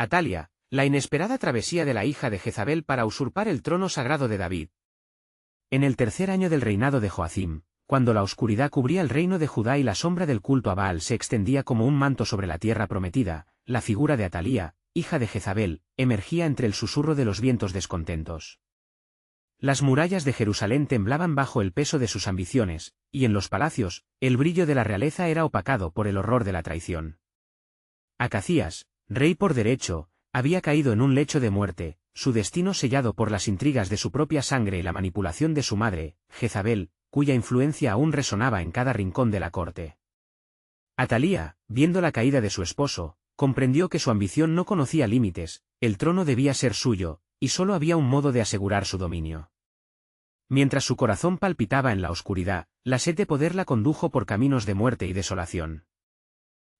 Atalia, la inesperada travesía de la hija de Jezabel para usurpar el trono sagrado de David. En el tercer año del reinado de Joacim, cuando la oscuridad cubría el reino de Judá y la sombra del culto a Baal se extendía como un manto sobre la tierra prometida, la figura de Atalía, hija de Jezabel, emergía entre el susurro de los vientos descontentos. Las murallas de Jerusalén temblaban bajo el peso de sus ambiciones, y en los palacios, el brillo de la realeza era opacado por el horror de la traición. Acazías, rey por derecho, había caído en un lecho de muerte, su destino sellado por las intrigas de su propia sangre y la manipulación de su madre, Jezabel, cuya influencia aún resonaba en cada rincón de la corte. Atalía, viendo la caída de su esposo, comprendió que su ambición no conocía límites, el trono debía ser suyo, y solo había un modo de asegurar su dominio. Mientras su corazón palpitaba en la oscuridad, la sed de poder la condujo por caminos de muerte y desolación.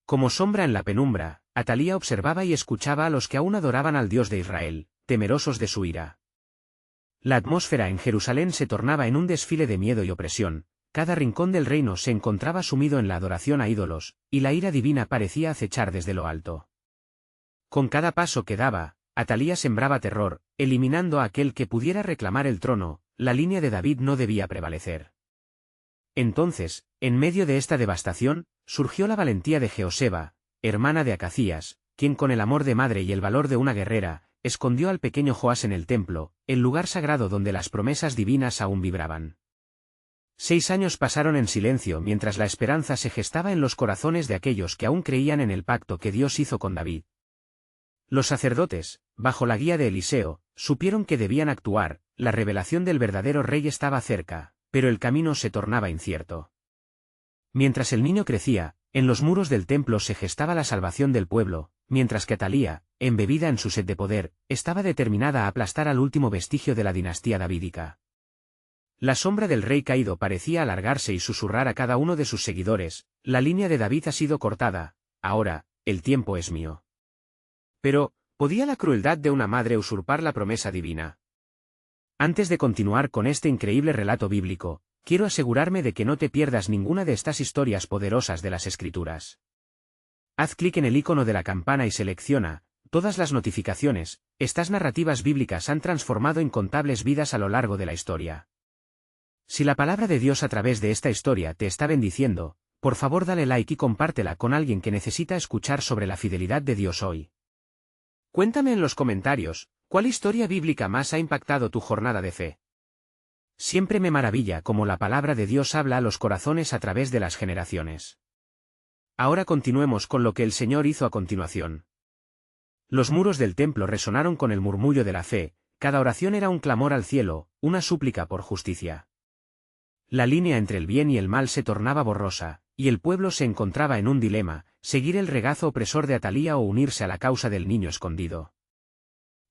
Como sombra en la penumbra, Atalía observaba y escuchaba a los que aún adoraban al Dios de Israel, temerosos de su ira. La atmósfera en Jerusalén se tornaba en un desfile de miedo y opresión, cada rincón del reino se encontraba sumido en la adoración a ídolos, y la ira divina parecía acechar desde lo alto. Con cada paso que daba, Atalía sembraba terror, eliminando a aquel que pudiera reclamar el trono, la línea de David no debía prevalecer. Entonces, en medio de esta devastación, surgió la valentía de Jeoseba, hermana de Acazías, quien con el amor de madre y el valor de una guerrera, escondió al pequeño Joás en el templo, el lugar sagrado donde las promesas divinas aún vibraban. 6 años pasaron en silencio mientras la esperanza se gestaba en los corazones de aquellos que aún creían en el pacto que Dios hizo con David. Los sacerdotes, bajo la guía de Eliseo, supieron que debían actuar, la revelación del verdadero rey estaba cerca, pero el camino se tornaba incierto. Mientras el niño crecía, en los muros del templo se gestaba la salvación del pueblo, mientras que Atalía, embebida en su sed de poder, estaba determinada a aplastar al último vestigio de la dinastía davídica. La sombra del rey caído parecía alargarse y susurrar a cada uno de sus seguidores: la línea de David ha sido cortada, ahora, el tiempo es mío. Pero, ¿podía la crueldad de una madre usurpar la promesa divina? Antes de continuar con este increíble relato bíblico, quiero asegurarme de que no te pierdas ninguna de estas historias poderosas de las Escrituras. Haz clic en el icono de la campana y selecciona todas las notificaciones. Estas narrativas bíblicas han transformado incontables vidas a lo largo de la historia. Si la palabra de Dios a través de esta historia te está bendiciendo, por favor dale like y compártela con alguien que necesita escuchar sobre la fidelidad de Dios hoy. Cuéntame en los comentarios, ¿cuál historia bíblica más ha impactado tu jornada de fe? Siempre me maravilla cómo la palabra de Dios habla a los corazones a través de las generaciones. Ahora continuemos con lo que el Señor hizo a continuación. Los muros del templo resonaron con el murmullo de la fe, cada oración era un clamor al cielo, una súplica por justicia. La línea entre el bien y el mal se tornaba borrosa, y el pueblo se encontraba en un dilema: seguir el regazo opresor de Atalía o unirse a la causa del niño escondido.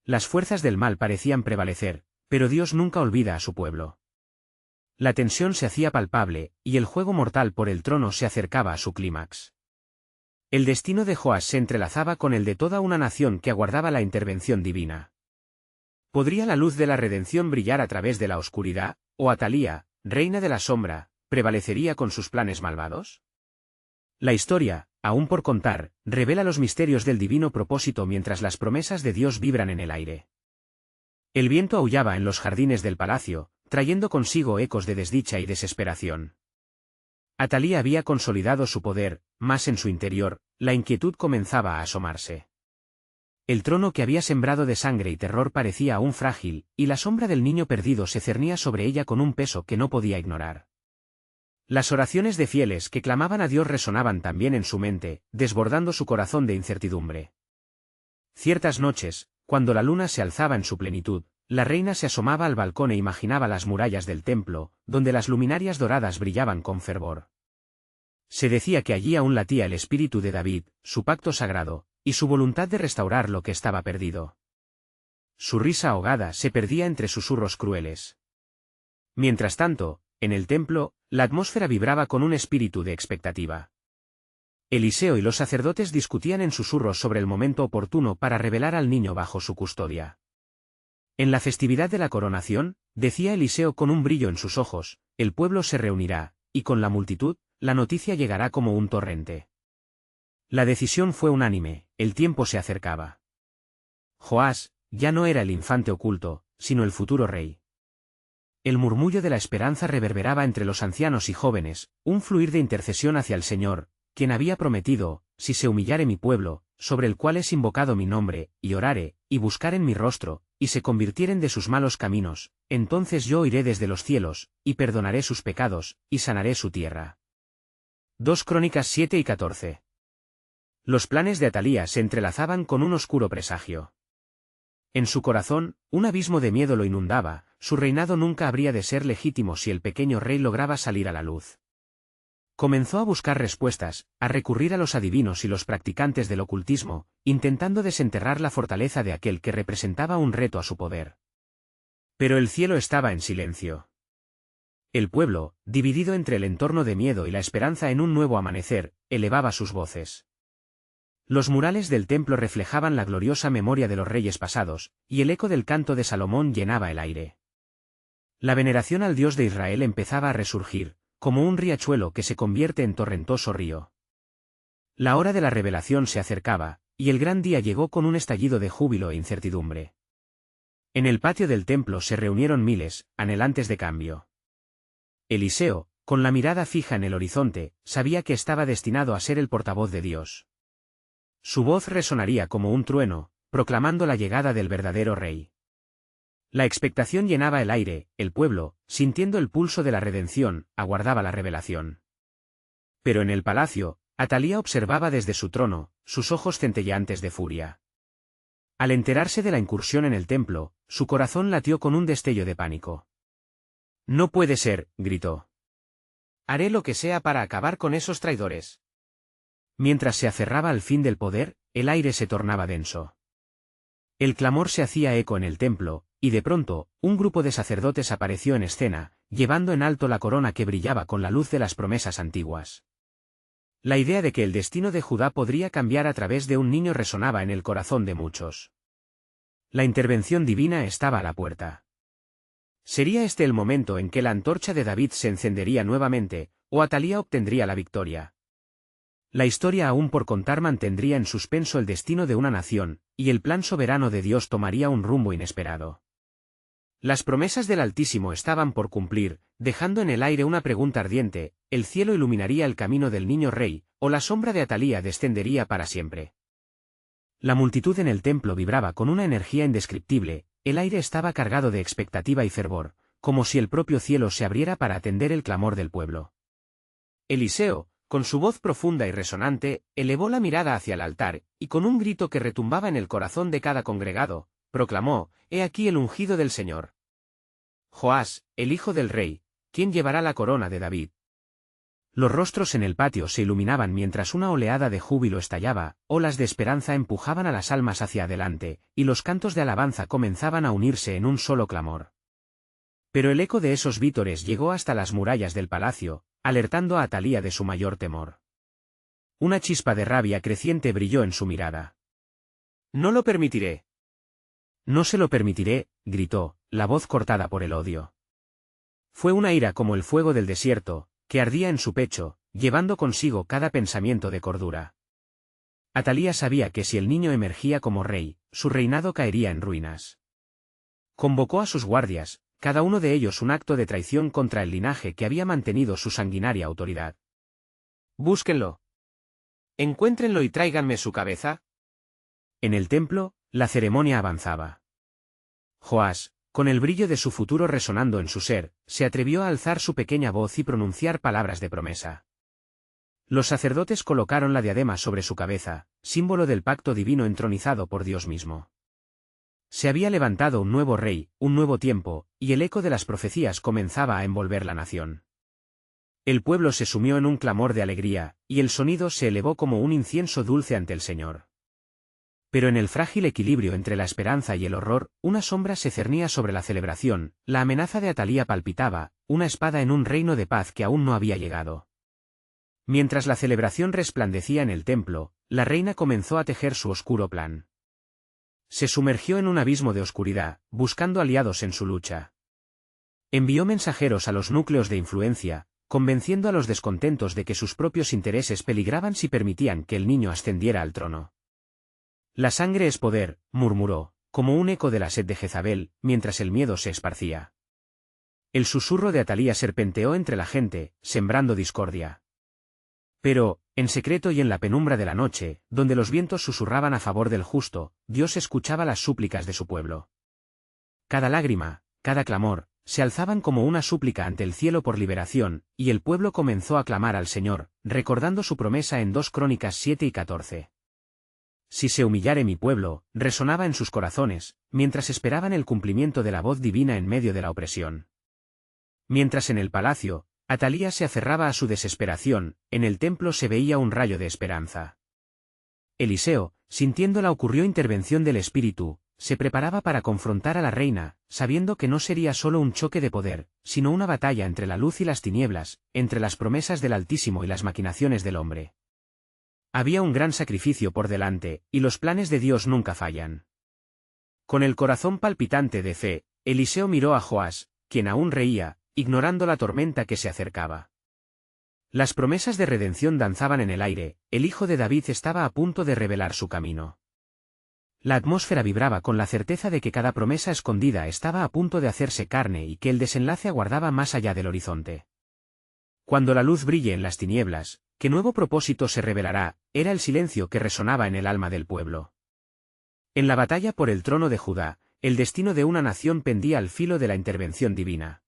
Las fuerzas del mal parecían prevalecer, pero Dios nunca olvida a su pueblo. La tensión se hacía palpable, y el juego mortal por el trono se acercaba a su clímax. El destino de Joás se entrelazaba con el de toda una nación que aguardaba la intervención divina. ¿Podría la luz de la redención brillar a través de la oscuridad, o Atalía, reina de la sombra, prevalecería con sus planes malvados? La historia, aún por contar, revela los misterios del divino propósito mientras las promesas de Dios vibran en el aire. El viento aullaba en los jardines del palacio, trayendo consigo ecos de desdicha y desesperación. Atalía había consolidado su poder, mas en su interior, la inquietud comenzaba a asomarse. El trono que había sembrado de sangre y terror parecía aún frágil, y la sombra del niño perdido se cernía sobre ella con un peso que no podía ignorar. Las oraciones de fieles que clamaban a Dios resonaban también en su mente, desbordando su corazón de incertidumbre. Ciertas noches, cuando la luna se alzaba en su plenitud, la reina se asomaba al balcón e imaginaba las murallas del templo, donde las luminarias doradas brillaban con fervor. Se decía que allí aún latía el espíritu de David, su pacto sagrado, y su voluntad de restaurar lo que estaba perdido. Su risa ahogada se perdía entre susurros crueles. Mientras tanto, en el templo, la atmósfera vibraba con un espíritu de expectativa. Eliseo y los sacerdotes discutían en susurros sobre el momento oportuno para revelar al niño bajo su custodia. En la festividad de la coronación, decía Eliseo con un brillo en sus ojos, el pueblo se reunirá, y con la multitud, la noticia llegará como un torrente. La decisión fue unánime, el tiempo se acercaba. Joás, ya no era el infante oculto, sino el futuro rey. El murmullo de la esperanza reverberaba entre los ancianos y jóvenes, un fluir de intercesión hacia el Señor, quien había prometido, si se humillare mi pueblo, sobre el cual es invocado mi nombre, y orare, y buscaren mi rostro, y se convirtieren de sus malos caminos, entonces yo oiré desde los cielos, y perdonaré sus pecados, y sanaré su tierra. 2 Crónicas 7 y 14. Los planes de Atalía se entrelazaban con un oscuro presagio. En su corazón, un abismo de miedo lo inundaba, su reinado nunca habría de ser legítimo si el pequeño rey lograba salir a la luz. Comenzó a buscar respuestas, a recurrir a los adivinos y los practicantes del ocultismo, intentando desenterrar la fortaleza de aquel que representaba un reto a su poder. Pero el cielo estaba en silencio. El pueblo, dividido entre el entorno de miedo y la esperanza en un nuevo amanecer, elevaba sus voces. Los murales del templo reflejaban la gloriosa memoria de los reyes pasados, y el eco del canto de Salomón llenaba el aire. La veneración al Dios de Israel empezaba a resurgir, como un riachuelo que se convierte en torrentoso río. La hora de la revelación se acercaba, y el gran día llegó con un estallido de júbilo e incertidumbre. En el patio del templo se reunieron miles, anhelantes de cambio. Eliseo, con la mirada fija en el horizonte, sabía que estaba destinado a ser el portavoz de Dios. Su voz resonaría como un trueno, proclamando la llegada del verdadero rey. La expectación llenaba el aire, el pueblo, sintiendo el pulso de la redención, aguardaba la revelación. Pero en el palacio, Atalía observaba desde su trono, sus ojos centelleantes de furia. Al enterarse de la incursión en el templo, su corazón latió con un destello de pánico. «No puede ser», gritó. «Haré lo que sea para acabar con esos traidores». Mientras se aferraba al fin del poder, el aire se tornaba denso. El clamor se hacía eco en el templo, y de pronto, un grupo de sacerdotes apareció en escena, llevando en alto la corona que brillaba con la luz de las promesas antiguas. La idea de que el destino de Judá podría cambiar a través de un niño resonaba en el corazón de muchos. La intervención divina estaba a la puerta. ¿Sería este el momento en que la antorcha de David se encendería nuevamente, o Atalía obtendría la victoria? La historia aún por contar mantendría en suspenso el destino de una nación, y el plan soberano de Dios tomaría un rumbo inesperado. Las promesas del Altísimo estaban por cumplir, dejando en el aire una pregunta ardiente: ¿el cielo iluminaría el camino del niño rey, o la sombra de Atalía descendería para siempre? La multitud en el templo vibraba con una energía indescriptible, el aire estaba cargado de expectativa y fervor, como si el propio cielo se abriera para atender el clamor del pueblo. Eliseo, con su voz profunda y resonante, elevó la mirada hacia el altar, y con un grito que retumbaba en el corazón de cada congregado, proclamó: «He aquí el ungido del Señor. Joás, el hijo del rey, ¿quién llevará la corona de David?» Los rostros en el patio se iluminaban mientras una oleada de júbilo estallaba, olas de esperanza empujaban a las almas hacia adelante, y los cantos de alabanza comenzaban a unirse en un solo clamor. Pero el eco de esos vítores llegó hasta las murallas del palacio, alertando a Atalía de su mayor temor. Una chispa de rabia creciente brilló en su mirada. «No lo permitiré». «No se lo permitiré», gritó, la voz cortada por el odio. Fue una ira como el fuego del desierto, que ardía en su pecho, llevando consigo cada pensamiento de cordura. Atalía sabía que si el niño emergía como rey, su reinado caería en ruinas. Convocó a sus guardias, cada uno de ellos un acto de traición contra el linaje que había mantenido su sanguinaria autoridad. «Búsquenlo. Encuéntrenlo y tráiganme su cabeza». En el templo, la ceremonia avanzaba. Joás, con el brillo de su futuro resonando en su ser, se atrevió a alzar su pequeña voz y pronunciar palabras de promesa. Los sacerdotes colocaron la diadema sobre su cabeza, símbolo del pacto divino entronizado por Dios mismo. Se había levantado un nuevo rey, un nuevo tiempo, y el eco de las profecías comenzaba a envolver la nación. El pueblo se sumió en un clamor de alegría, y el sonido se elevó como un incienso dulce ante el Señor. Pero en el frágil equilibrio entre la esperanza y el horror, una sombra se cernía sobre la celebración, la amenaza de Atalía palpitaba, una espada en un reino de paz que aún no había llegado. Mientras la celebración resplandecía en el templo, la reina comenzó a tejer su oscuro plan. Se sumergió en un abismo de oscuridad, buscando aliados en su lucha. Envió mensajeros a los núcleos de influencia, convenciendo a los descontentos de que sus propios intereses peligraban si permitían que el niño ascendiera al trono. La sangre es poder, murmuró, como un eco de la sed de Jezabel, mientras el miedo se esparcía. El susurro de Atalía serpenteó entre la gente, sembrando discordia. Pero, en secreto y en la penumbra de la noche, donde los vientos susurraban a favor del justo, Dios escuchaba las súplicas de su pueblo. Cada lágrima, cada clamor, se alzaban como una súplica ante el cielo por liberación, y el pueblo comenzó a clamar al Señor, recordando su promesa en 2 Crónicas 7 y 14. Si se humillare mi pueblo, resonaba en sus corazones, mientras esperaban el cumplimiento de la voz divina en medio de la opresión. Mientras en el palacio, Atalía se aferraba a su desesperación, en el templo se veía un rayo de esperanza. Eliseo, sintiendo la ocurrió intervención del Espíritu, se preparaba para confrontar a la reina, sabiendo que no sería solo un choque de poder, sino una batalla entre la luz y las tinieblas, entre las promesas del Altísimo y las maquinaciones del hombre. Había un gran sacrificio por delante, y los planes de Dios nunca fallan. Con el corazón palpitante de fe, Eliseo miró a Joás, quien aún reía, ignorando la tormenta que se acercaba. Las promesas de redención danzaban en el aire, el hijo de David estaba a punto de revelar su camino. La atmósfera vibraba con la certeza de que cada promesa escondida estaba a punto de hacerse carne y que el desenlace aguardaba más allá del horizonte. Cuando la luz brille en las tinieblas, ¿qué nuevo propósito se revelará? Era el silencio que resonaba en el alma del pueblo. En la batalla por el trono de Judá, el destino de una nación pendía al filo de la intervención divina.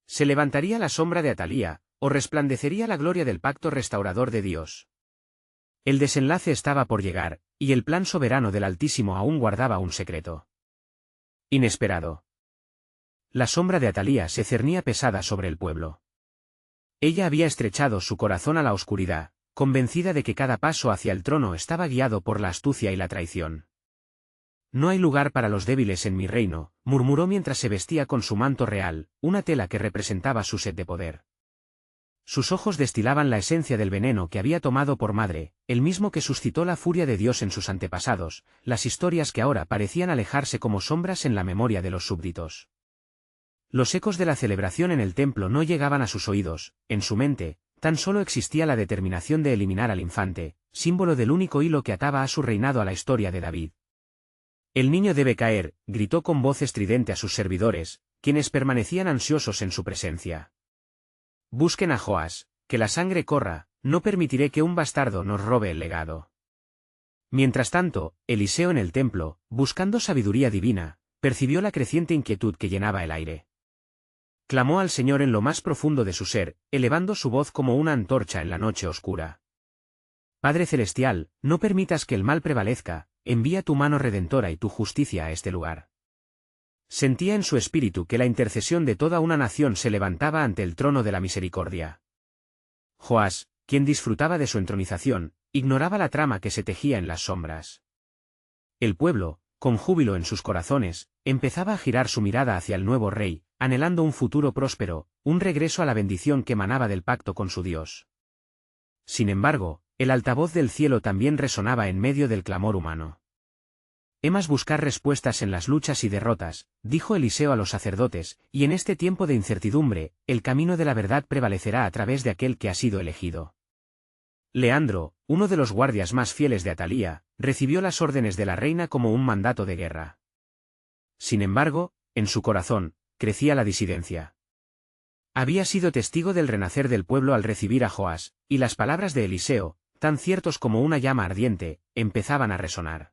¿Se levantaría la sombra de Atalía, o resplandecería la gloria del pacto restaurador de Dios? El desenlace estaba por llegar, y el plan soberano del Altísimo aún guardaba un secreto inesperado. La sombra de Atalía se cernía pesada sobre el pueblo. Ella había estrechado su corazón a la oscuridad, convencida de que cada paso hacia el trono estaba guiado por la astucia y la traición. No hay lugar para los débiles en mi reino, murmuró mientras se vestía con su manto real, una tela que representaba su sed de poder. Sus ojos destilaban la esencia del veneno que había tomado por madre, el mismo que suscitó la furia de Dios en sus antepasados, las historias que ahora parecían alejarse como sombras en la memoria de los súbditos. Los ecos de la celebración en el templo no llegaban a sus oídos, en su mente, tan solo existía la determinación de eliminar al infante, símbolo del único hilo que ataba a su reinado a la historia de David. El niño debe caer, gritó con voz estridente a sus servidores, quienes permanecían ansiosos en su presencia. Busquen a Joás, que la sangre corra, no permitiré que un bastardo nos robe el legado. Mientras tanto, Eliseo en el templo, buscando sabiduría divina, percibió la creciente inquietud que llenaba el aire. Clamó al Señor en lo más profundo de su ser, elevando su voz como una antorcha en la noche oscura. Padre Celestial, no permitas que el mal prevalezca, envía tu mano redentora y tu justicia a este lugar. Sentía en su espíritu que la intercesión de toda una nación se levantaba ante el trono de la misericordia. Joás, quien disfrutaba de su entronización, ignoraba la trama que se tejía en las sombras. El pueblo, con júbilo en sus corazones, empezaba a girar su mirada hacia el nuevo rey, anhelando un futuro próspero, un regreso a la bendición que emanaba del pacto con su Dios. Sin embargo, el altavoz del cielo también resonaba en medio del clamor humano. Hemas buscar respuestas en las luchas y derrotas, dijo Eliseo a los sacerdotes, y en este tiempo de incertidumbre, el camino de la verdad prevalecerá a través de aquel que ha sido elegido. Leandro, uno de los guardias más fieles de Atalía, recibió las órdenes de la reina como un mandato de guerra. Sin embargo, en su corazón, crecía la disidencia. Había sido testigo del renacer del pueblo al recibir a Joás, y las palabras de Eliseo, tan ciertos como una llama ardiente, empezaban a resonar.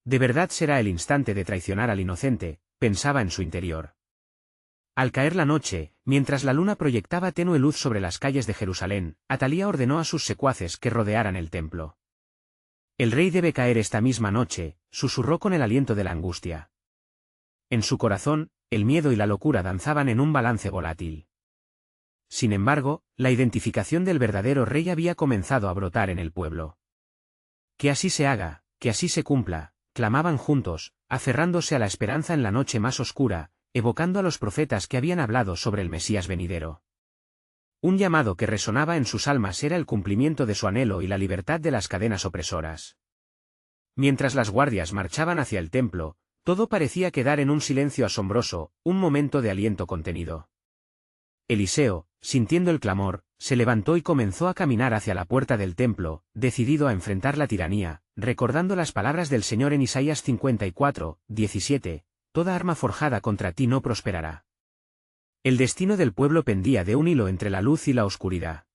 De verdad será el instante de traicionar al inocente, pensaba en su interior. Al caer la noche, mientras la luna proyectaba tenue luz sobre las calles de Jerusalén, Atalía ordenó a sus secuaces que rodearan el templo. El rey debe caer esta misma noche, susurró con el aliento de la angustia. En su corazón, el miedo y la locura danzaban en un balance volátil. Sin embargo, la identificación del verdadero rey había comenzado a brotar en el pueblo. Que así se haga, que así se cumpla, clamaban juntos, aferrándose a la esperanza en la noche más oscura, evocando a los profetas que habían hablado sobre el Mesías venidero. Un llamado que resonaba en sus almas era el cumplimiento de su anhelo y la libertad de las cadenas opresoras. Mientras las guardias marchaban hacia el templo, todo parecía quedar en un silencio asombroso, un momento de aliento contenido. Eliseo, sintiendo el clamor, se levantó y comenzó a caminar hacia la puerta del templo, decidido a enfrentar la tiranía, recordando las palabras del Señor en Isaías 54, 17, «Toda arma forjada contra ti no prosperará». El destino del pueblo pendía de un hilo entre la luz y la oscuridad.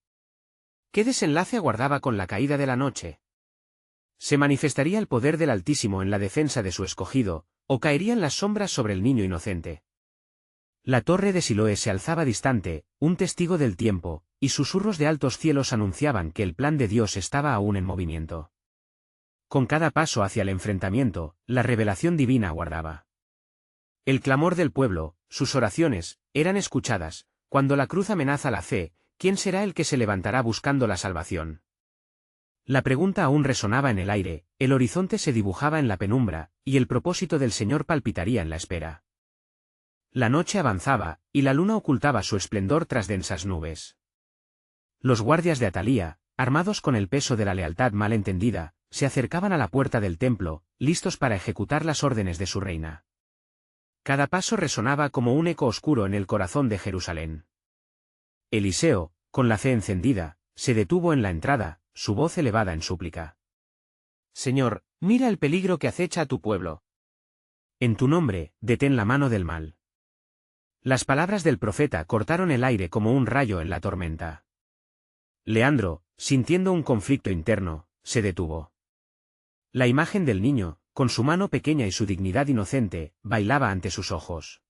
¿Qué desenlace aguardaba con la caída de la noche? ¿Se manifestaría el poder del Altísimo en la defensa de su escogido, o caerían las sombras sobre el niño inocente? La torre de Siloé se alzaba distante, un testigo del tiempo, y susurros de altos cielos anunciaban que el plan de Dios estaba aún en movimiento. Con cada paso hacia el enfrentamiento, la revelación divina aguardaba. El clamor del pueblo, sus oraciones, eran escuchadas. Cuando la cruz amenaza la fe, ¿quién será el que se levantará buscando la salvación? La pregunta aún resonaba en el aire, el horizonte se dibujaba en la penumbra, y el propósito del Señor palpitaría en la espera. La noche avanzaba, y la luna ocultaba su esplendor tras densas nubes. Los guardias de Atalía, armados con el peso de la lealtad mal entendida, se acercaban a la puerta del templo, listos para ejecutar las órdenes de su reina. Cada paso resonaba como un eco oscuro en el corazón de Jerusalén. Eliseo, con la fe encendida, se detuvo en la entrada, su voz elevada en súplica. «Señor, mira el peligro que acecha a tu pueblo. En tu nombre, detén la mano del mal». Las palabras del profeta cortaron el aire como un rayo en la tormenta. Leandro, sintiendo un conflicto interno, se detuvo. La imagen del niño, con su mano pequeña y su dignidad inocente, bailaba ante sus ojos.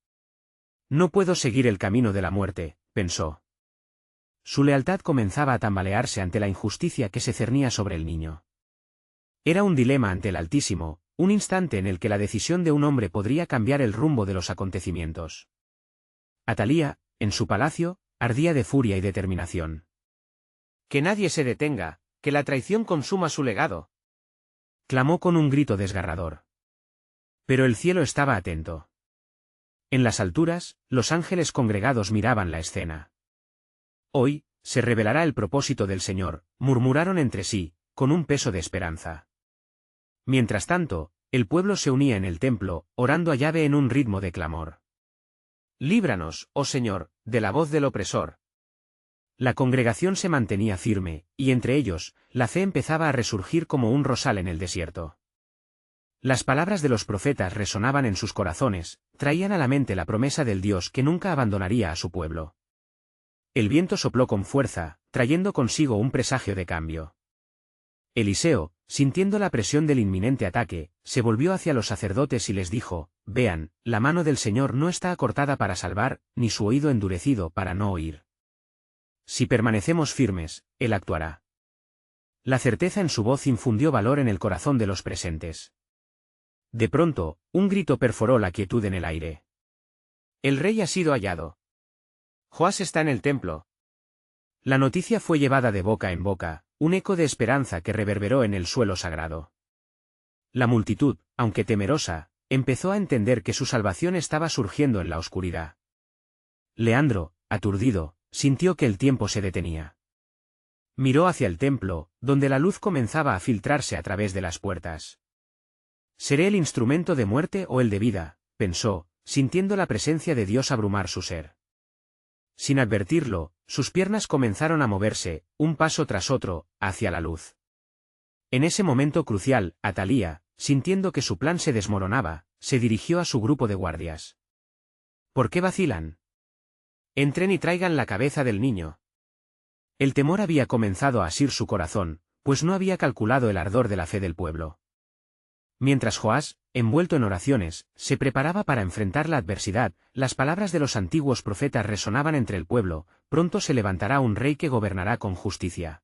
«No puedo seguir el camino de la muerte», pensó. Su lealtad comenzaba a tambalearse ante la injusticia que se cernía sobre el niño. Era un dilema ante el Altísimo, un instante en el que la decisión de un hombre podría cambiar el rumbo de los acontecimientos. Atalía, en su palacio, ardía de furia y determinación. «Que nadie se detenga, que la traición consuma su legado», clamó con un grito desgarrador. Pero el cielo estaba atento. En las alturas, los ángeles congregados miraban la escena. «Hoy, se revelará el propósito del Señor», murmuraron entre sí, con un peso de esperanza. Mientras tanto, el pueblo se unía en el templo, orando a Yahvé en un ritmo de clamor. «Líbranos, oh Señor, de la voz del opresor». La congregación se mantenía firme, y entre ellos, la fe empezaba a resurgir como un rosal en el desierto. Las palabras de los profetas resonaban en sus corazones, traían a la mente la promesa del Dios que nunca abandonaría a su pueblo. El viento sopló con fuerza, trayendo consigo un presagio de cambio. Eliseo, sintiendo la presión del inminente ataque, se volvió hacia los sacerdotes y les dijo: «Vean, la mano del Señor no está acortada para salvar, ni su oído endurecido para no oír. Si permanecemos firmes, Él actuará». La certeza en su voz infundió valor en el corazón de los presentes. De pronto, un grito perforó la quietud en el aire. «El rey ha sido hallado. Joás está en el templo». La noticia fue llevada de boca en boca, un eco de esperanza que reverberó en el suelo sagrado. La multitud, aunque temerosa, empezó a entender que su salvación estaba surgiendo en la oscuridad. Leandro, aturdido, sintió que el tiempo se detenía. Miró hacia el templo, donde la luz comenzaba a filtrarse a través de las puertas. «¿Seré el instrumento de muerte o el de vida?», pensó, sintiendo la presencia de Dios abrumar su ser. Sin advertirlo, sus piernas comenzaron a moverse, un paso tras otro, hacia la luz. En ese momento crucial, Atalía, sintiendo que su plan se desmoronaba, se dirigió a su grupo de guardias. «¿Por qué vacilan? Entren y traigan la cabeza del niño». El temor había comenzado a asir su corazón, pues no había calculado el ardor de la fe del pueblo. Mientras Joás, envuelto en oraciones, se preparaba para enfrentar la adversidad, las palabras de los antiguos profetas resonaban entre el pueblo: «Pronto se levantará un rey que gobernará con justicia».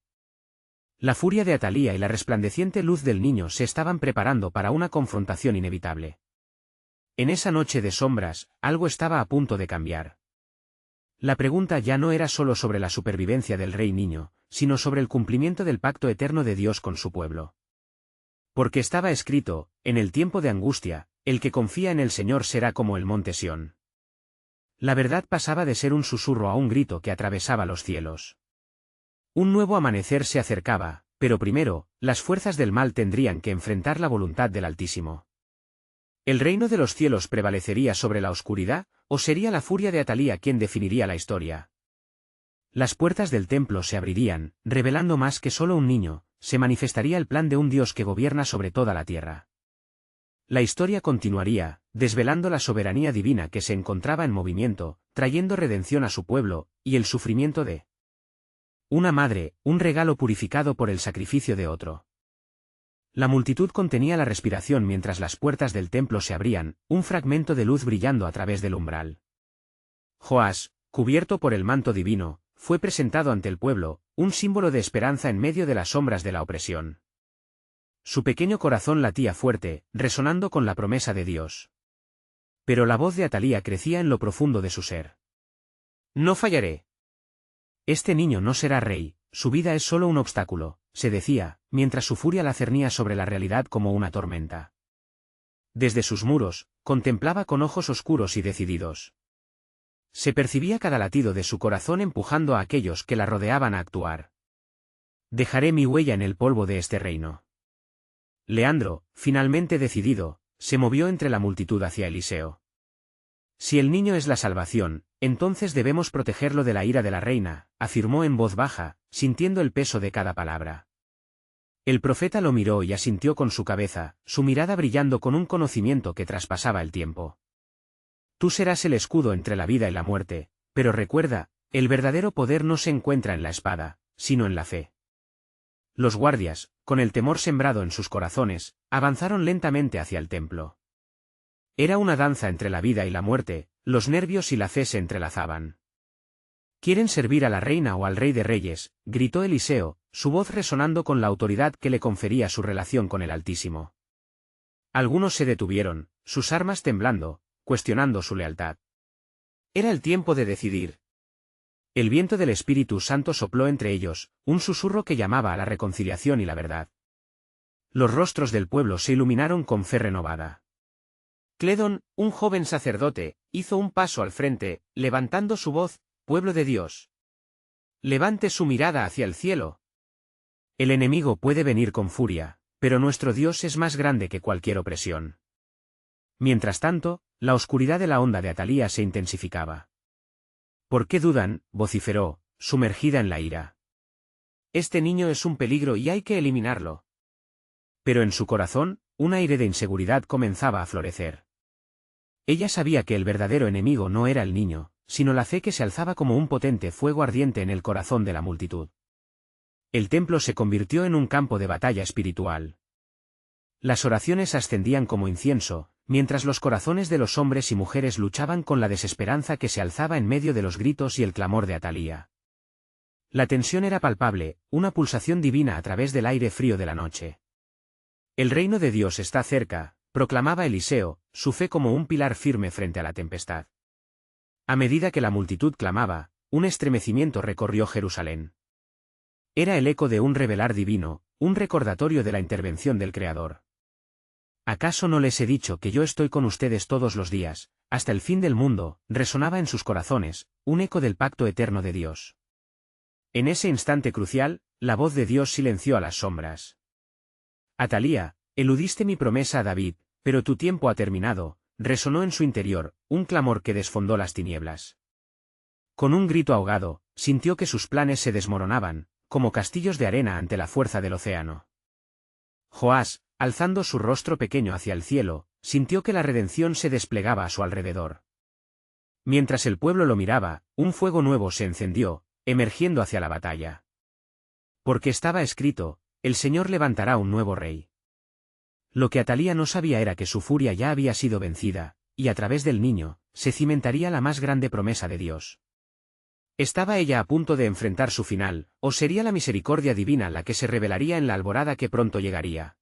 La furia de Atalía y la resplandeciente luz del niño se estaban preparando para una confrontación inevitable. En esa noche de sombras, algo estaba a punto de cambiar. La pregunta ya no era solo sobre la supervivencia del rey niño, sino sobre el cumplimiento del pacto eterno de Dios con su pueblo. Porque estaba escrito: «En el tiempo de angustia, el que confía en el Señor será como el monte Sión». La verdad pasaba de ser un susurro a un grito que atravesaba los cielos. Un nuevo amanecer se acercaba, pero primero, las fuerzas del mal tendrían que enfrentar la voluntad del Altísimo. ¿El reino de los cielos prevalecería sobre la oscuridad, o sería la furia de Atalía quien definiría la historia? Las puertas del templo se abrirían, revelando más que solo un niño, se manifestaría el plan de un Dios que gobierna sobre toda la tierra. La historia continuaría, desvelando la soberanía divina que se encontraba en movimiento, trayendo redención a su pueblo, y el sufrimiento de una madre, un regalo purificado por el sacrificio de otro. La multitud contenía la respiración mientras las puertas del templo se abrían, un fragmento de luz brillando a través del umbral. Joás, cubierto por el manto divino, fue presentado ante el pueblo, un símbolo de esperanza en medio de las sombras de la opresión. Su pequeño corazón latía fuerte, resonando con la promesa de Dios. Pero la voz de Atalía crecía en lo profundo de su ser. No fallaré. Este niño no será rey, su vida es solo un obstáculo, se decía, mientras su furia la cernía sobre la realidad como una tormenta. Desde sus muros, contemplaba con ojos oscuros y decididos. Se percibía cada latido de su corazón empujando a aquellos que la rodeaban a actuar. Dejaré mi huella en el polvo de este reino. Leandro, finalmente decidido, se movió entre la multitud hacia Eliseo. Si el niño es la salvación, entonces debemos protegerlo de la ira de la reina, afirmó en voz baja, sintiendo el peso de cada palabra. El profeta lo miró y asintió con su cabeza, su mirada brillando con un conocimiento que traspasaba el tiempo. Tú serás el escudo entre la vida y la muerte, pero recuerda, el verdadero poder no se encuentra en la espada, sino en la fe. Los guardias, con el temor sembrado en sus corazones, avanzaron lentamente hacia el templo. Era una danza entre la vida y la muerte, los nervios y la fe se entrelazaban. ¿Quieren servir a la reina o al rey de reyes?, gritó Eliseo, su voz resonando con la autoridad que le confería su relación con el Altísimo. Algunos se detuvieron, sus armas temblando, cuestionando su lealtad. Era el tiempo de decidir. El viento del Espíritu Santo sopló entre ellos, un susurro que llamaba a la reconciliación y la verdad. Los rostros del pueblo se iluminaron con fe renovada. Cledón, un joven sacerdote, hizo un paso al frente, levantando su voz: «Pueblo de Dios. Levante su mirada hacia el cielo. El enemigo puede venir con furia, pero nuestro Dios es más grande que cualquier opresión». Mientras tanto, la oscuridad de la onda de Atalía se intensificaba. «¿Por qué dudan?», vociferó, sumergida en la ira. «Este niño es un peligro y hay que eliminarlo». Pero en su corazón, un aire de inseguridad comenzaba a florecer. Ella sabía que el verdadero enemigo no era el niño, sino la fe que se alzaba como un potente fuego ardiente en el corazón de la multitud. El templo se convirtió en un campo de batalla espiritual. Las oraciones ascendían como incienso, mientras los corazones de los hombres y mujeres luchaban con la desesperanza que se alzaba en medio de los gritos y el clamor de Atalía. La tensión era palpable, una pulsación divina a través del aire frío de la noche. «El reino de Dios está cerca», proclamaba Eliseo, su fe como un pilar firme frente a la tempestad. A medida que la multitud clamaba, un estremecimiento recorrió Jerusalén. Era el eco de un revelar divino, un recordatorio de la intervención del Creador. «¿Acaso no les he dicho que yo estoy con ustedes todos los días, hasta el fin del mundo?», resonaba en sus corazones, un eco del pacto eterno de Dios. En ese instante crucial, la voz de Dios silenció a las sombras. «Atalía, eludiste mi promesa a David, pero tu tiempo ha terminado», resonó en su interior, un clamor que desfondó las tinieblas. Con un grito ahogado, sintió que sus planes se desmoronaban, como castillos de arena ante la fuerza del océano. Joás, alzando su rostro pequeño hacia el cielo, sintió que la redención se desplegaba a su alrededor. Mientras el pueblo lo miraba, un fuego nuevo se encendió, emergiendo hacia la batalla. Porque estaba escrito: «El Señor levantará un nuevo rey». Lo que Atalía no sabía era que su furia ya había sido vencida, y a través del niño, se cimentaría la más grande promesa de Dios. ¿Estaba ella a punto de enfrentar su final, o sería la misericordia divina la que se revelaría en la alborada que pronto llegaría?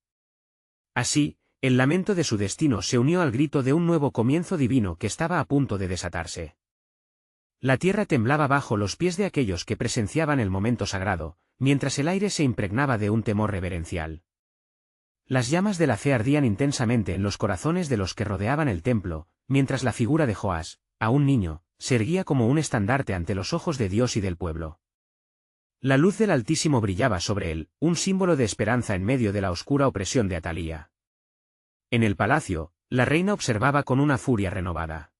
Así, el lamento de su destino se unió al grito de un nuevo comienzo divino que estaba a punto de desatarse. La tierra temblaba bajo los pies de aquellos que presenciaban el momento sagrado, mientras el aire se impregnaba de un temor reverencial. Las llamas de la fe ardían intensamente en los corazones de los que rodeaban el templo, mientras la figura de Joás, aún niño, se erguía como un estandarte ante los ojos de Dios y del pueblo. La luz del Altísimo brillaba sobre él, un símbolo de esperanza en medio de la oscura opresión de Atalía. En el palacio, la reina observaba con una furia renovada.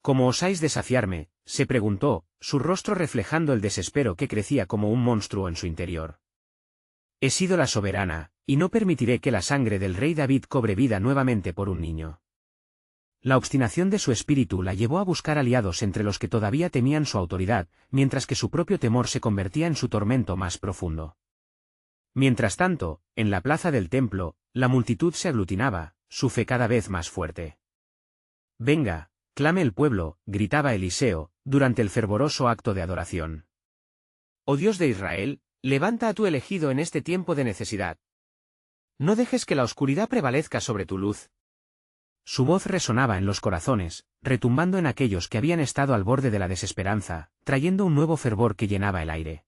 ¿Cómo osáis desafiarme?, se preguntó, su rostro reflejando el desespero que crecía como un monstruo en su interior. He sido la soberana, y no permitiré que la sangre del rey David cobre vida nuevamente por un niño. La obstinación de su espíritu la llevó a buscar aliados entre los que todavía temían su autoridad, mientras que su propio temor se convertía en su tormento más profundo. Mientras tanto, en la plaza del templo, la multitud se aglutinaba, su fe cada vez más fuerte. Venga, clame el pueblo, gritaba Eliseo, durante el fervoroso acto de adoración. Oh Dios de Israel, levanta a tu elegido en este tiempo de necesidad. No dejes que la oscuridad prevalezca sobre tu luz. Su voz resonaba en los corazones, retumbando en aquellos que habían estado al borde de la desesperanza, trayendo un nuevo fervor que llenaba el aire.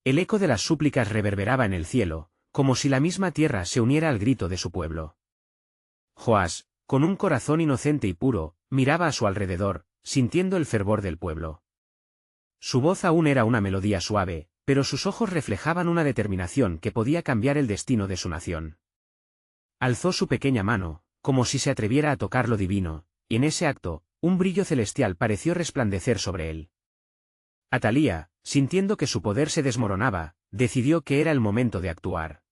El eco de las súplicas reverberaba en el cielo, como si la misma tierra se uniera al grito de su pueblo. Joás, con un corazón inocente y puro, miraba a su alrededor, sintiendo el fervor del pueblo. Su voz aún era una melodía suave, pero sus ojos reflejaban una determinación que podía cambiar el destino de su nación. Alzó su pequeña mano, como si se atreviera a tocar lo divino, y en ese acto, un brillo celestial pareció resplandecer sobre él. Atalía, sintiendo que su poder se desmoronaba, decidió que era el momento de actuar.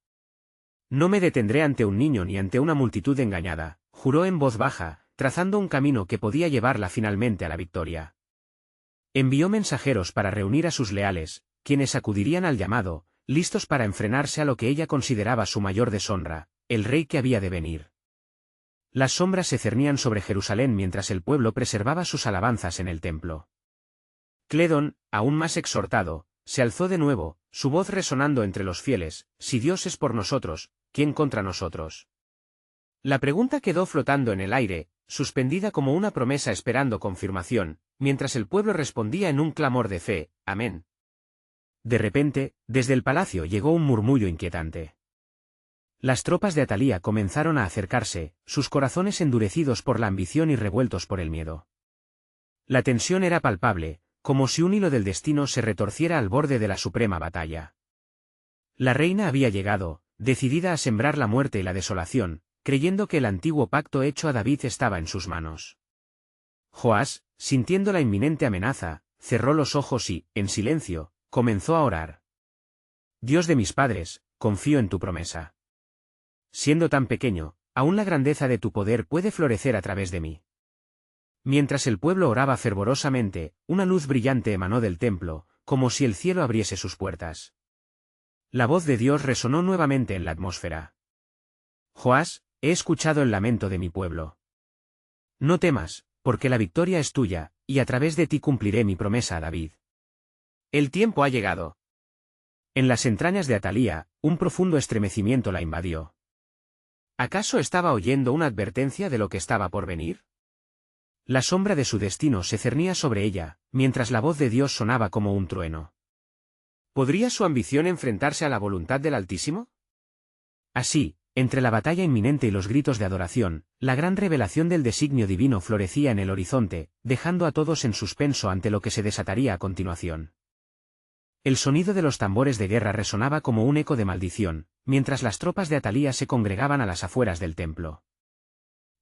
No me detendré ante un niño ni ante una multitud engañada, juró en voz baja, trazando un camino que podía llevarla finalmente a la victoria. Envió mensajeros para reunir a sus leales, quienes acudirían al llamado, listos para enfrenarse a lo que ella consideraba su mayor deshonra, el rey que había de venir. Las sombras se cernían sobre Jerusalén mientras el pueblo preservaba sus alabanzas en el templo. Cledón, aún más exhortado, se alzó de nuevo, su voz resonando entre los fieles: si Dios es por nosotros, ¿quién contra nosotros? La pregunta quedó flotando en el aire, suspendida como una promesa esperando confirmación, mientras el pueblo respondía en un clamor de fe: amén. De repente, desde el palacio llegó un murmullo inquietante. Las tropas de Atalía comenzaron a acercarse, sus corazones endurecidos por la ambición y revueltos por el miedo. La tensión era palpable, como si un hilo del destino se retorciera al borde de la suprema batalla. La reina había llegado, decidida a sembrar la muerte y la desolación, creyendo que el antiguo pacto hecho a David estaba en sus manos. Joás, sintiendo la inminente amenaza, cerró los ojos y, en silencio, comenzó a orar. Dios de mis padres, confío en tu promesa. Siendo tan pequeño, aún la grandeza de tu poder puede florecer a través de mí. Mientras el pueblo oraba fervorosamente, una luz brillante emanó del templo, como si el cielo abriese sus puertas. La voz de Dios resonó nuevamente en la atmósfera. Joás, he escuchado el lamento de mi pueblo. No temas, porque la victoria es tuya, y a través de ti cumpliré mi promesa a David. El tiempo ha llegado. En las entrañas de Atalía, un profundo estremecimiento la invadió. ¿Acaso estaba oyendo una advertencia de lo que estaba por venir? La sombra de su destino se cernía sobre ella, mientras la voz de Dios sonaba como un trueno. ¿Podría su ambición enfrentarse a la voluntad del Altísimo? Así, entre la batalla inminente y los gritos de adoración, la gran revelación del designio divino florecía en el horizonte, dejando a todos en suspenso ante lo que se desataría a continuación. El sonido de los tambores de guerra resonaba como un eco de maldición, mientras las tropas de Atalía se congregaban a las afueras del templo.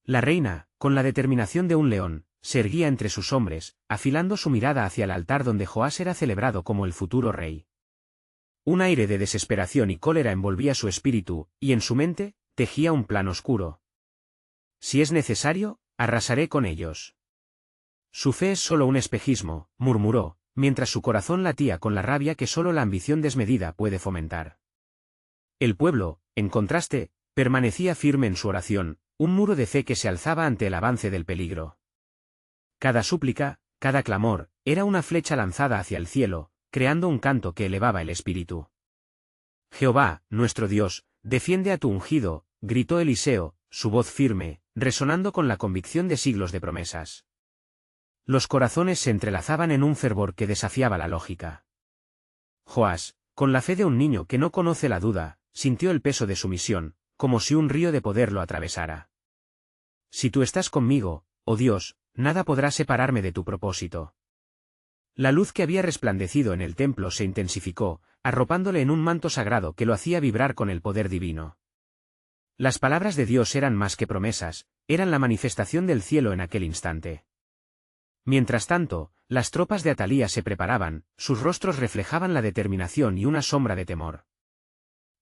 La reina, con la determinación de un león, se erguía entre sus hombres, afilando su mirada hacia el altar donde Joás era celebrado como el futuro rey. Un aire de desesperación y cólera envolvía su espíritu, y en su mente, tejía un plan oscuro. Si es necesario, arrasaré con ellos. Su fe es solo un espejismo, murmuró, mientras su corazón latía con la rabia que solo la ambición desmedida puede fomentar. El pueblo, en contraste, permanecía firme en su oración, un muro de fe que se alzaba ante el avance del peligro. Cada súplica, cada clamor, era una flecha lanzada hacia el cielo, creando un canto que elevaba el espíritu. Jehová, nuestro Dios, defiende a tu ungido, gritó Eliseo, su voz firme, resonando con la convicción de siglos de promesas. Los corazones se entrelazaban en un fervor que desafiaba la lógica. Joás, con la fe de un niño que no conoce la duda, sintió el peso de su misión, como si un río de poder lo atravesara. Si tú estás conmigo, oh Dios, nada podrá separarme de tu propósito. La luz que había resplandecido en el templo se intensificó, arropándole en un manto sagrado que lo hacía vibrar con el poder divino. Las palabras de Dios eran más que promesas, eran la manifestación del cielo en aquel instante. Mientras tanto, las tropas de Atalía se preparaban, sus rostros reflejaban la determinación y una sombra de temor.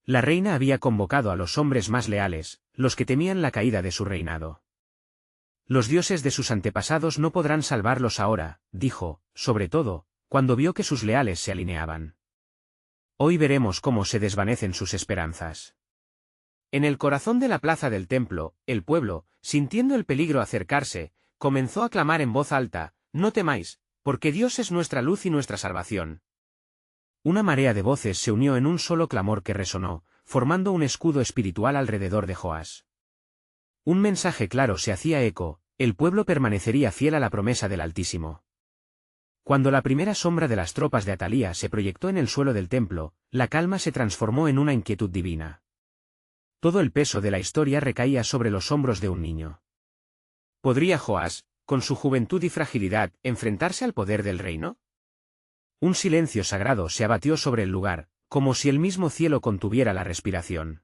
La reina había convocado a los hombres más leales, los que temían la caída de su reinado. Los dioses de sus antepasados no podrán salvarlos ahora, dijo, sobre todo, cuando vio que sus leales se alineaban. Hoy veremos cómo se desvanecen sus esperanzas. En el corazón de la plaza del templo, el pueblo, sintiendo el peligro acercarse, comenzó a clamar en voz alta: «No temáis, porque Dios es nuestra luz y nuestra salvación». Una marea de voces se unió en un solo clamor que resonó, formando un escudo espiritual alrededor de Joás. Un mensaje claro se hacía eco: el pueblo permanecería fiel a la promesa del Altísimo. Cuando la primera sombra de las tropas de Atalía se proyectó en el suelo del templo, la calma se transformó en una inquietud divina. Todo el peso de la historia recaía sobre los hombros de un niño. ¿Podría Joás, con su juventud y fragilidad, enfrentarse al poder del reino? Un silencio sagrado se abatió sobre el lugar, como si el mismo cielo contuviera la respiración.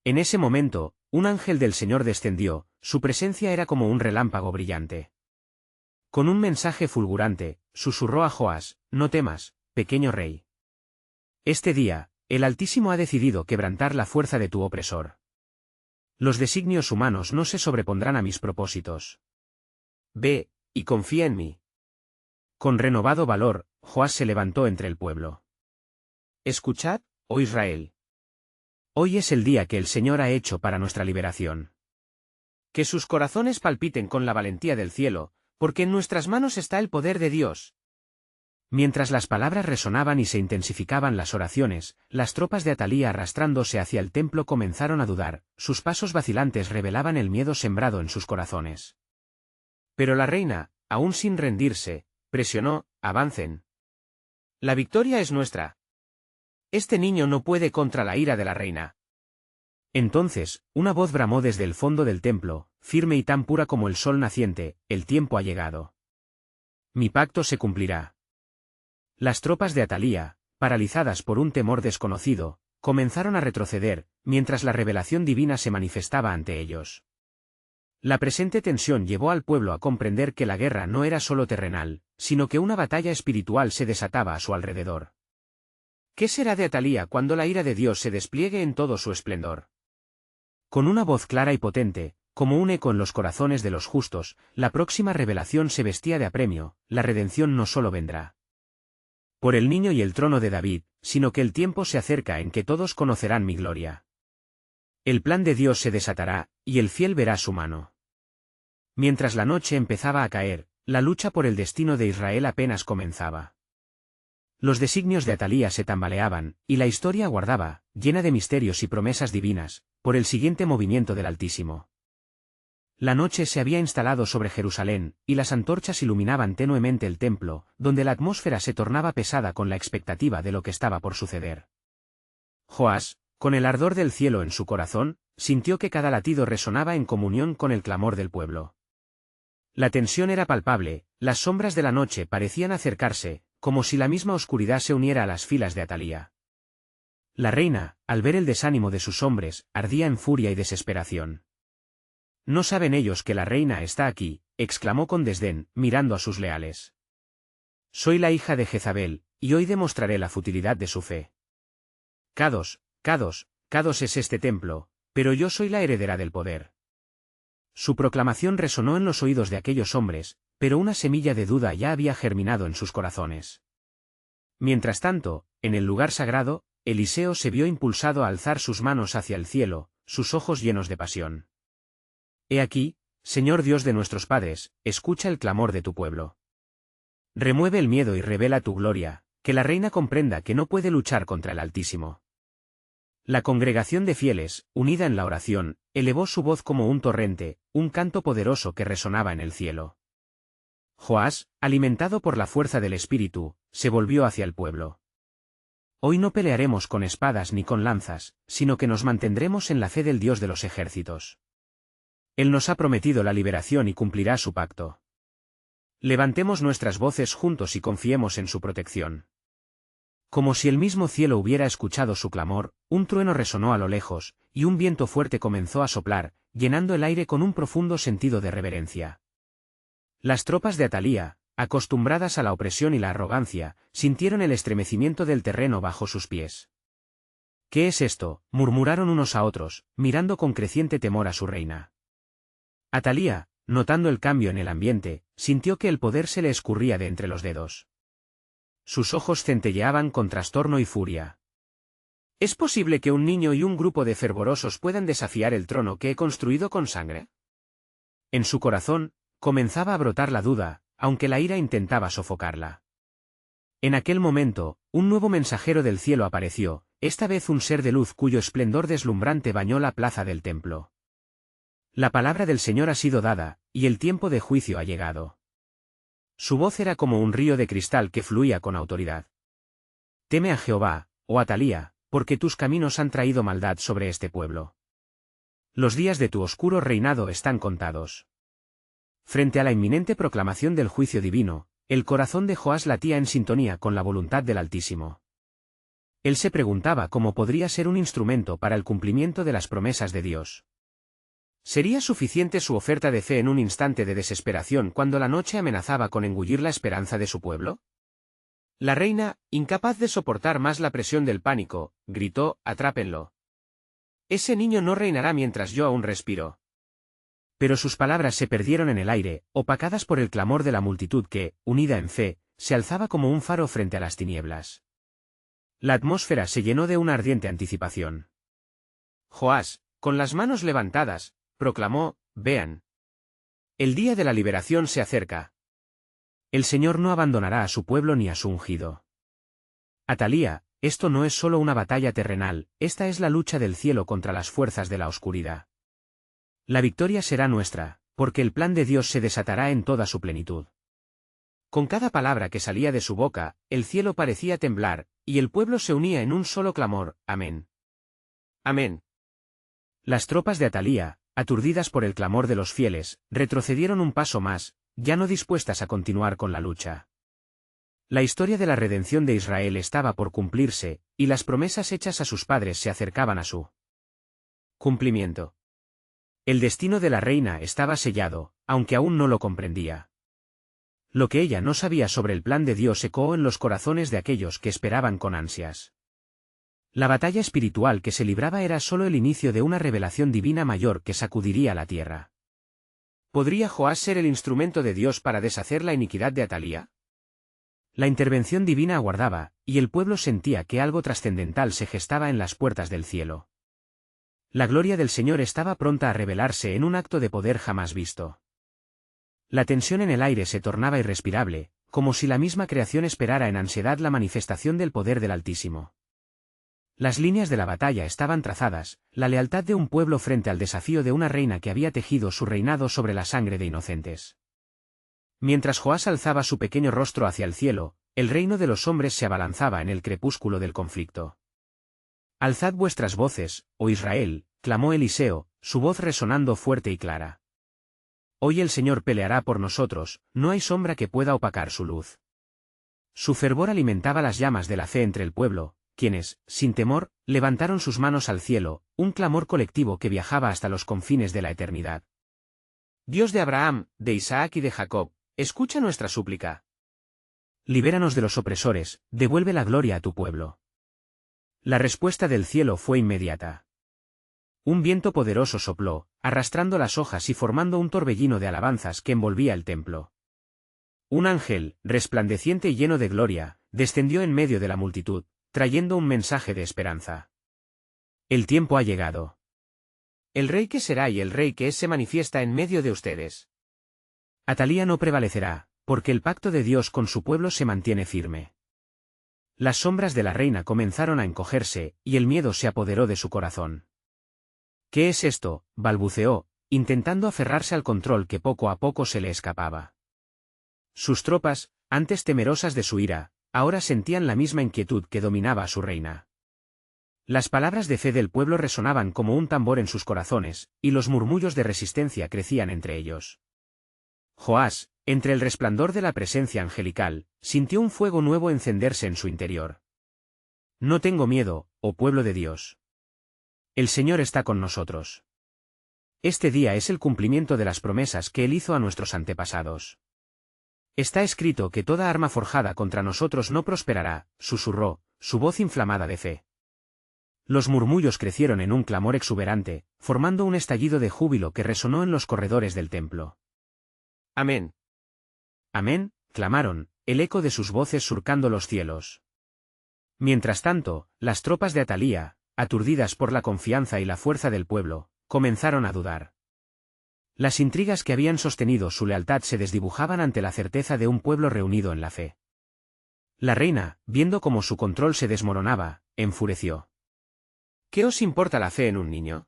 En ese momento, un ángel del Señor descendió, su presencia era como un relámpago brillante. Con un mensaje fulgurante, susurró a Joás: «No temas, pequeño rey. Este día, el Altísimo ha decidido quebrantar la fuerza de tu opresor. Los designios humanos no se sobrepondrán a mis propósitos. Ve, y confía en mí». Con renovado valor, Joás se levantó entre el pueblo. «Escuchad, oh Israel. Hoy es el día que el Señor ha hecho para nuestra liberación. Que sus corazones palpiten con la valentía del cielo, porque en nuestras manos está el poder de Dios». Mientras las palabras resonaban y se intensificaban las oraciones, las tropas de Atalía arrastrándose hacia el templo comenzaron a dudar, sus pasos vacilantes revelaban el miedo sembrado en sus corazones. Pero la reina, aún sin rendirse, presionó: «Avancen. La victoria es nuestra. Este niño no puede contra la ira de la reina». Entonces, una voz bramó desde el fondo del templo, firme y tan pura como el sol naciente: «El tiempo ha llegado. Mi pacto se cumplirá». Las tropas de Atalía, paralizadas por un temor desconocido, comenzaron a retroceder, mientras la revelación divina se manifestaba ante ellos. La presente tensión llevó al pueblo a comprender que la guerra no era solo terrenal, sino que una batalla espiritual se desataba a su alrededor. ¿Qué será de Atalía cuando la ira de Dios se despliegue en todo su esplendor? Con una voz clara y potente, como un eco en los corazones de los justos, la próxima revelación se vestía de apremio: la redención no solo vendrá por el niño y el trono de David, sino que el tiempo se acerca en que todos conocerán mi gloria. El plan de Dios se desatará, y el fiel verá su mano. Mientras la noche empezaba a caer, la lucha por el destino de Israel apenas comenzaba. Los designios de Atalía se tambaleaban, y la historia aguardaba, llena de misterios y promesas divinas, por el siguiente movimiento del Altísimo. La noche se había instalado sobre Jerusalén, y las antorchas iluminaban tenuemente el templo, donde la atmósfera se tornaba pesada con la expectativa de lo que estaba por suceder. Joás, con el ardor del cielo en su corazón, sintió que cada latido resonaba en comunión con el clamor del pueblo. La tensión era palpable, las sombras de la noche parecían acercarse, como si la misma oscuridad se uniera a las filas de Atalía. La reina, al ver el desánimo de sus hombres, ardía en furia y desesperación. «¿No saben ellos que la reina está aquí?», exclamó con desdén, mirando a sus leales. «Soy la hija de Jezabel, y hoy demostraré la futilidad de su fe. Cados es este templo, pero yo soy la heredera del poder». Su proclamación resonó en los oídos de aquellos hombres, pero una semilla de duda ya había germinado en sus corazones. Mientras tanto, en el lugar sagrado, Eliseo se vio impulsado a alzar sus manos hacia el cielo, sus ojos llenos de pasión. «He aquí, Señor Dios de nuestros padres, escucha el clamor de tu pueblo. Remueve el miedo y revela tu gloria, que la reina comprenda que no puede luchar contra el Altísimo». La congregación de fieles, unida en la oración, elevó su voz como un torrente, un canto poderoso que resonaba en el cielo. Joás, alimentado por la fuerza del Espíritu, se volvió hacia el pueblo. «Hoy no pelearemos con espadas ni con lanzas, sino que nos mantendremos en la fe del Dios de los ejércitos. Él nos ha prometido la liberación y cumplirá su pacto. Levantemos nuestras voces juntos y confiemos en su protección». Como si el mismo cielo hubiera escuchado su clamor, un trueno resonó a lo lejos, y un viento fuerte comenzó a soplar, llenando el aire con un profundo sentido de reverencia. Las tropas de Atalía, acostumbradas a la opresión y la arrogancia, sintieron el estremecimiento del terreno bajo sus pies. ¿Qué es esto?, murmuraron unos a otros, mirando con creciente temor a su reina. Atalía, notando el cambio en el ambiente, sintió que el poder se le escurría de entre los dedos. Sus ojos centelleaban con trastorno y furia. ¿Es posible que un niño y un grupo de fervorosos puedan desafiar el trono que he construido con sangre? En su corazón, comenzaba a brotar la duda, aunque la ira intentaba sofocarla. En aquel momento, un nuevo mensajero del cielo apareció, esta vez un ser de luz cuyo esplendor deslumbrante bañó la plaza del templo. La palabra del Señor ha sido dada, y el tiempo de juicio ha llegado. Su voz era como un río de cristal que fluía con autoridad. Teme a Jehová, oh Atalía, porque tus caminos han traído maldad sobre este pueblo. Los días de tu oscuro reinado están contados. Frente a la inminente proclamación del juicio divino, el corazón de Joás latía en sintonía con la voluntad del Altísimo. Él se preguntaba cómo podría ser un instrumento para el cumplimiento de las promesas de Dios. ¿Sería suficiente su oferta de fe en un instante de desesperación cuando la noche amenazaba con engullir la esperanza de su pueblo? La reina, incapaz de soportar más la presión del pánico, gritó: «Atrápenlo. Ese niño no reinará mientras yo aún respiro». Pero sus palabras se perdieron en el aire, opacadas por el clamor de la multitud que, unida en fe, se alzaba como un faro frente a las tinieblas. La atmósfera se llenó de una ardiente anticipación. Joás, con las manos levantadas, proclamó: «Vean. El día de la liberación se acerca. El Señor no abandonará a su pueblo ni a su ungido». Atalía, esto no es solo una batalla terrenal, esta es la lucha del cielo contra las fuerzas de la oscuridad. La victoria será nuestra, porque el plan de Dios se desatará en toda su plenitud. Con cada palabra que salía de su boca, el cielo parecía temblar, y el pueblo se unía en un solo clamor: «Amén. Amén». Las tropas de Atalía, aturdidas por el clamor de los fieles, retrocedieron un paso más, ya no dispuestas a continuar con la lucha. La historia de la redención de Israel estaba por cumplirse, y las promesas hechas a sus padres se acercaban a su cumplimiento. El destino de la reina estaba sellado, aunque aún no lo comprendía. Lo que ella no sabía sobre el plan de Dios ecoó en los corazones de aquellos que esperaban con ansias. La batalla espiritual que se libraba era solo el inicio de una revelación divina mayor que sacudiría la tierra. ¿Podría Joás ser el instrumento de Dios para deshacer la iniquidad de Atalía? La intervención divina aguardaba, y el pueblo sentía que algo trascendental se gestaba en las puertas del cielo. La gloria del Señor estaba pronta a revelarse en un acto de poder jamás visto. La tensión en el aire se tornaba irrespirable, como si la misma creación esperara en ansiedad la manifestación del poder del Altísimo. Las líneas de la batalla estaban trazadas, la lealtad de un pueblo frente al desafío de una reina que había tejido su reinado sobre la sangre de inocentes. Mientras Joás alzaba su pequeño rostro hacia el cielo, el reino de los hombres se abalanzaba en el crepúsculo del conflicto. «Alzad vuestras voces, oh Israel», clamó Eliseo, su voz resonando fuerte y clara. «Hoy el Señor peleará por nosotros, no hay sombra que pueda opacar su luz». Su fervor alimentaba las llamas de la fe entre el pueblo, quienes, sin temor, levantaron sus manos al cielo, un clamor colectivo que viajaba hasta los confines de la eternidad. «Dios de Abraham, de Isaac y de Jacob, escucha nuestra súplica. Libéranos de los opresores, devuelve la gloria a tu pueblo». La respuesta del cielo fue inmediata. Un viento poderoso sopló, arrastrando las hojas y formando un torbellino de alabanzas que envolvía el templo. Un ángel, resplandeciente y lleno de gloria, descendió en medio de la multitud, trayendo un mensaje de esperanza. «El tiempo ha llegado. El rey que será y el rey que es se manifiesta en medio de ustedes. Atalía no prevalecerá, porque el pacto de Dios con su pueblo se mantiene firme». Las sombras de la reina comenzaron a encogerse, y el miedo se apoderó de su corazón. «¿Qué es esto?», balbuceó, intentando aferrarse al control que poco a poco se le escapaba. Sus tropas, antes temerosas de su ira, ahora sentían la misma inquietud que dominaba a su reina. Las palabras de fe del pueblo resonaban como un tambor en sus corazones, y los murmullos de resistencia crecían entre ellos. Joás, entre el resplandor de la presencia angelical, sintió un fuego nuevo encenderse en su interior. «No tengo miedo, oh pueblo de Dios. El Señor está con nosotros. Este día es el cumplimiento de las promesas que Él hizo a nuestros antepasados». Está escrito que toda arma forjada contra nosotros no prosperará, susurró, su voz inflamada de fe. Los murmullos crecieron en un clamor exuberante, formando un estallido de júbilo que resonó en los corredores del templo. Amén. Amén, clamaron, el eco de sus voces surcando los cielos. Mientras tanto, las tropas de Atalía, aturdidas por la confianza y la fuerza del pueblo, comenzaron a dudar. Las intrigas que habían sostenido su lealtad se desdibujaban ante la certeza de un pueblo reunido en la fe. La reina, viendo cómo su control se desmoronaba, enfureció. ¿Qué os importa la fe en un niño?,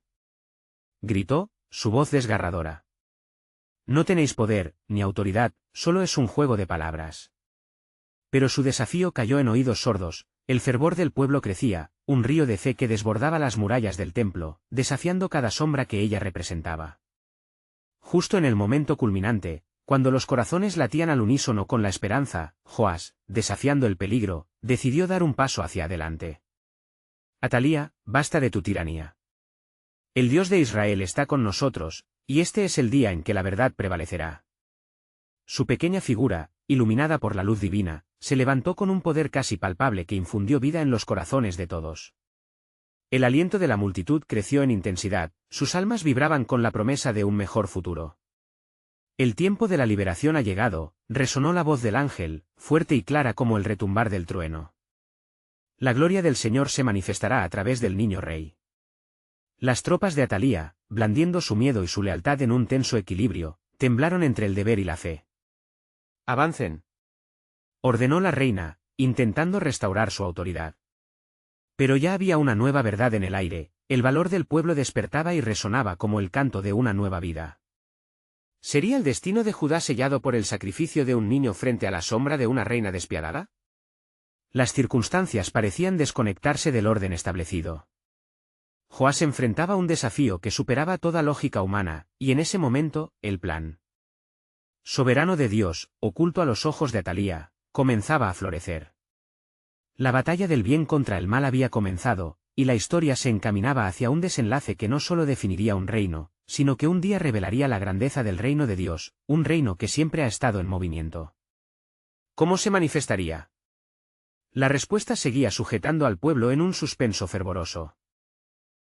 gritó, su voz desgarradora. No tenéis poder, ni autoridad, solo es un juego de palabras. Pero su desafío cayó en oídos sordos, el fervor del pueblo crecía, un río de fe que desbordaba las murallas del templo, desafiando cada sombra que ella representaba. Justo en el momento culminante, cuando los corazones latían al unísono con la esperanza, Joás, desafiando el peligro, decidió dar un paso hacia adelante. Atalía, basta de tu tiranía. El Dios de Israel está con nosotros, y este es el día en que la verdad prevalecerá. Su pequeña figura, iluminada por la luz divina, se levantó con un poder casi palpable que infundió vida en los corazones de todos. El aliento de la multitud creció en intensidad, sus almas vibraban con la promesa de un mejor futuro. El tiempo de la liberación ha llegado, resonó la voz del ángel, fuerte y clara como el retumbar del trueno. La gloria del Señor se manifestará a través del niño rey. Las tropas de Atalía, blandiendo su miedo y su lealtad en un tenso equilibrio, temblaron entre el deber y la fe. Avancen, ordenó la reina, intentando restaurar su autoridad. Pero ya había una nueva verdad en el aire, el valor del pueblo despertaba y resonaba como el canto de una nueva vida. ¿Sería el destino de Judá sellado por el sacrificio de un niño frente a la sombra de una reina despiadada? Las circunstancias parecían desconectarse del orden establecido. Joás enfrentaba un desafío que superaba toda lógica humana, y en ese momento, el plan soberano de Dios, oculto a los ojos de Atalía, comenzaba a florecer. La batalla del bien contra el mal había comenzado, y la historia se encaminaba hacia un desenlace que no solo definiría un reino, sino que un día revelaría la grandeza del reino de Dios, un reino que siempre ha estado en movimiento. ¿Cómo se manifestaría? La respuesta seguía sujetando al pueblo en un suspenso fervoroso.